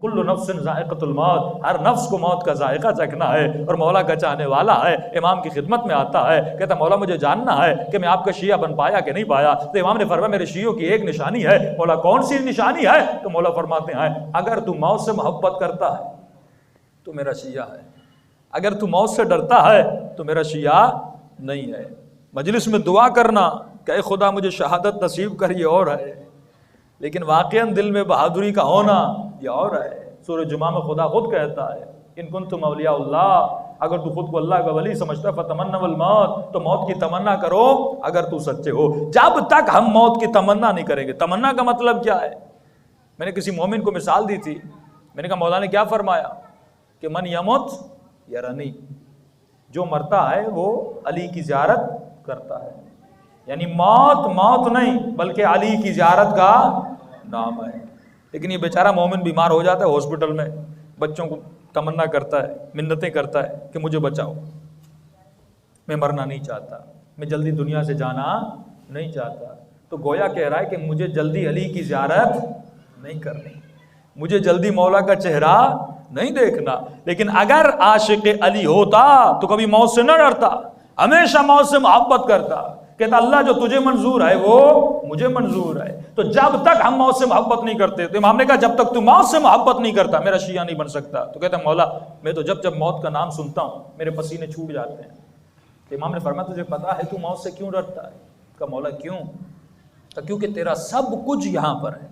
کل نفس ذائقۃ الموت، ہر نفس کو موت کا ذائقہ چکھنا ہے، اور مولا کا چاہنے والا ہے۔ امام کی خدمت میں آتا ہے، کہتا مولا مجھے جاننا ہے کہ میں آپ کا شیعہ بن پایا کہ نہیں پایا۔ تو امام نے فرمایا میرے شیعوں کی ایک نشانی ہے۔ مولا کون سی نشانی ہے؟ تو مولا فرماتے ہیں اگر تو موت سے محبت کرتا ہے تو میرا شیعہ ہے، اگر تو موت سے ڈرتا ہے تو میرا شیعہ نہیں ہے۔ مجلس میں دعا کرنا کہ اے خدا مجھے شہادت نصیب کر، یہ اور ہے، لیکن واقعاً دل میں بہادری کا ہونا یہ اور ہے۔ سورہ جمعہ میں خدا خود کہتا ہے ان کنتم اولیاء اللہ، اگر تو خود کو اللہ کا ولی سمجھتا ہے فتمنوا الموت، تو موت کی تمنا کرو اگر تو سچے ہو۔ جب تک ہم موت کی تمنا نہیں کریں گے، تمنا کا مطلب کیا ہے؟ میں نے کسی مومن کو مثال دی تھی، میں نے کہا مولا نے کیا فرمایا کہ من یمت یرانی، جو مرتا ہے وہ علی کی زیارت کرتا ہے، یعنی موت موت نہیں بلکہ علی کی زیارت کا نام ہے۔ لیکن یہ بیچارہ مومن بیمار ہو جاتا ہے ہاسپٹل میں، بچوں کو تمنا کرتا ہے، منتیں کرتا ہے کہ مجھے بچاؤ، میں مرنا نہیں چاہتا، میں جلدی دنیا سے جانا نہیں چاہتا، تو گویا کہہ رہا ہے کہ مجھے جلدی علی کی زیارت نہیں کرنی، مجھے جلدی مولا کا چہرہ نہیں دیکھنا۔ لیکن اگر عاشق علی ہوتا تو کبھی موت سے نہ ڈرتا، ہمیشہ موت سے محبت کرتا، کہتا اللہ جو تجھے منظور ہے وہ مجھے منظور ہے۔ تو جب تک ہم موت سے محبت نہیں کرتے، تو امام نے کہا جب تک تو موت سے محبت نہیں کرتا میرا شیعہ نہیں بن سکتا۔ تو کہتا مولا میں تو جب جب موت کا نام سنتا ہوں میرے پسینے چھوٹ جاتے ہیں۔ تو امام نے فرمایا تجھے پتا ہے تو موت سے کیوں ڈرتا ہے؟ کہا مولا کیوں؟ کہا کیونکہ تیرا سب کچھ یہاں پر ہے،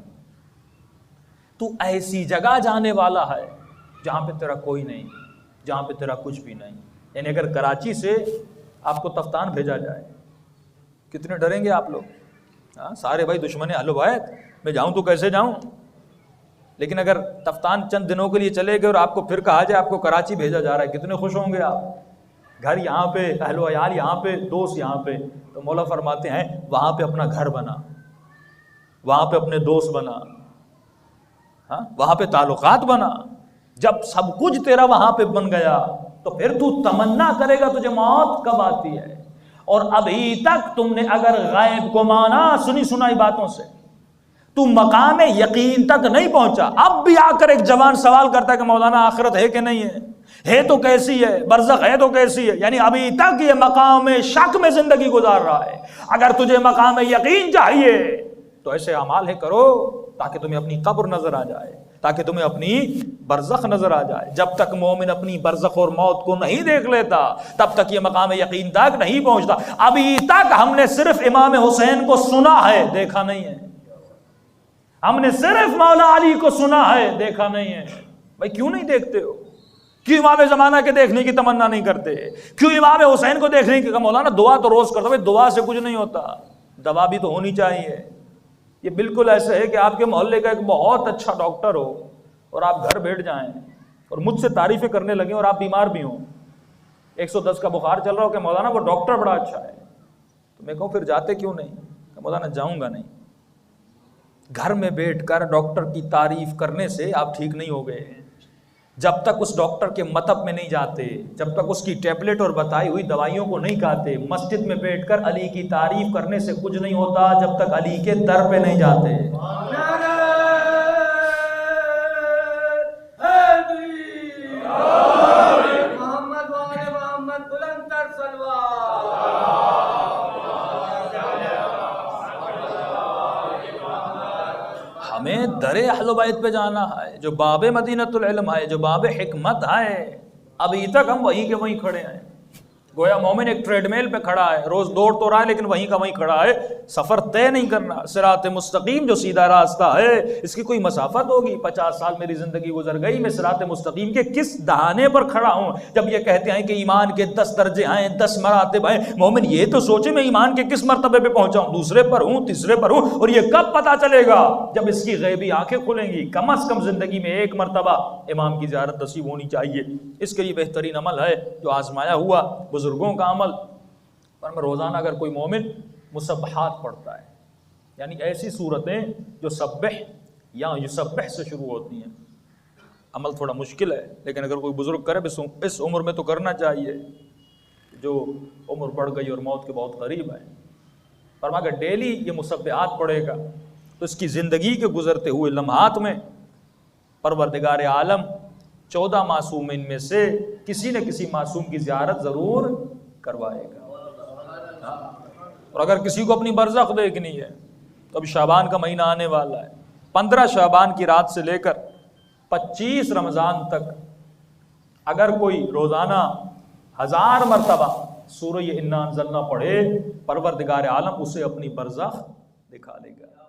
تو ایسی جگہ جانے والا ہے جہاں پہ تیرا کوئی نہیں، جہاں پہ تیرا کچھ بھی نہیں۔ یعنی اگر کراچی سے آپ کو تفتان بھیجا جائے، کتنے ڈریں گے آپ لوگ؟ سارے بھائی دشمن اہل بیت، میں جاؤں تو کیسے جاؤں؟ لیکن اگر تفتان چند دنوں کے لیے چلے گئے اور آپ کو پھر کہا جائے آپ کو کراچی بھیجا جا رہا ہے، کتنے خوش ہوں گے آپ؟ گھر یہاں پہ، اہل و عیال یہاں پہ، دوست یہاں پہ۔ تو مولا فرماتے ہیں وہاں پہ اپنا گھر بنا، وہاں پہ اپنے دوست بنا، وہاں پہ تعلقات بنا۔ جب سب کچھ تیرا وہاں پہ بن گیا تو پھر تو تمنا کرے گا تجھے موت کب آتی ہے۔ اور ابھی تک تم نے اگر غیب کو مانا سنی سنائی باتوں سے، تو مقام یقین تک نہیں پہنچا۔ اب بھی آ کر ایک جوان سوال کرتا ہے کہ مولانا آخرت ہے کہ نہیں ہے تو کیسی ہے، برزخ ہے تو کیسی ہے؟ یعنی ابھی تک یہ مقام شک میں زندگی گزار رہا ہے۔ اگر تجھے مقام یقین چاہیے تو ایسے اعمال ہے کرو تاکہ تمہیں اپنی قبر نظر آ جائے، تاکہ تمہیں اپنی برزخ نظر آ جائے۔ جب تک مومن اپنی برزخ اور موت کو نہیں دیکھ لیتا تب تک یہ مقام یقین تک نہیں پہنچتا۔ ابھی تک ہم نے صرف امام حسین کو سنا ہے، دیکھا نہیں ہے۔ ہم نے صرف مولا علی کو سنا ہے، دیکھا نہیں ہے۔ بھائی کیوں نہیں دیکھتے ہو؟ کیوں امام زمانہ کے دیکھنے کی تمنا نہیں کرتے؟ کیوں امام حسین کو دیکھنے کی؟ مولانا دعا تو روز کرتا، بھائی دعا سے کچھ نہیں ہوتا، دوا بھی تو ہونی چاہیے۔ یہ بالکل ایسے ہے کہ آپ کے محلے کا ایک بہت اچھا ڈاکٹر ہو اور آپ گھر بیٹھ جائیں اور مجھ سے تعریفیں کرنے لگیں اور آپ بیمار بھی ہوں، 110 کا بخار چل رہا ہو کہ مولانا وہ ڈاکٹر بڑا اچھا ہے، تو میں کہوں پھر جاتے کیوں نہیں؟ کہ مولانا جاؤں گا نہیں۔ گھر میں بیٹھ کر ڈاکٹر کی تعریف کرنے سے آپ ٹھیک نہیں ہو گئے۔ جب تک اس ڈاکٹر کے مطب میں نہیں جاتے، جب تک اس کی ٹیبلٹ اور بتائی ہوئی دوائیوں کو نہیں کھاتے، مسجد میں بیٹھ کر علی کی تعریف کرنے سے کچھ نہیں ہوتا جب تک علی کے در پہ نہیں جاتے۔ ہمیں در اہل بیت پہ جانا ہے، جو باب مدینۃ العلم ہے، جو باب حکمت ہے۔ ابھی تک ہم وہیں کے وہیں کھڑے ہیں۔ گویا مومن ایک ٹریڈ میل پہ کھڑا ہے، روز دوڑ تو رہا ہے لیکن وہیں کا وہیں کھڑا ہے، سفر طے نہیں کرنا۔ صراط مستقیم جو سیدھا راستہ ہے اس کی کوئی مسافت ہوگی؟ 50 سال میری زندگی گزر گئی، میں صراط مستقیم کے کس دہانے پر کھڑا ہوں؟ جب یہ کہتے ہیں کہ ایمان کے 10 درجے ہیں، 10 مراتب ہیں، مومن یہ تو سوچے میں ایمان کے کس مرتبے پہ پہنچا ہوں، دوسرے پر ہوں، تیسرے پر ہوں، اور یہ کب پتا چلے گا؟ جب اس کی غیبی آنکھیں کھلیں گی۔ کم از کم زندگی میں ایک مرتبہ امام کی زیارت نصیب ہونی چاہیے۔ اس کے لیے بہترین عمل ہے جو آزمایا ہوا بزرگوں کا عمل۔ پر میں روزانہ اگر کوئی مومن مسبحات پڑھتا ہے، یعنی ایسی صورتیں جو سبح یا یسبح سے شروع ہوتی ہیں، عمل تھوڑا مشکل ہے لیکن اگر کوئی بزرگ کرے اس عمر میں تو کرنا چاہیے، جو عمر بڑھ گئی اور موت کے بہت قریب ہے۔ پر اگر ڈیلی یہ مسبحات پڑھے گا تو اس کی زندگی کے گزرتے ہوئے لمحات میں پروردگار عالم 14 معصومین میں سے کسی نہ کسی معصوم کی زیارت ضرور کروائے گا۔ اور اگر کسی کو اپنی برزخ دیکھنی ہے تو اب شعبان کا مہینہ آنے والا ہے، 15 شعبان کی رات سے لے کر 25 رمضان تک اگر کوئی روزانہ 1000 مرتبہ سورہ انا انزلنا پڑھے، پروردگار عالم اسے اپنی برزخ دکھا دے گا۔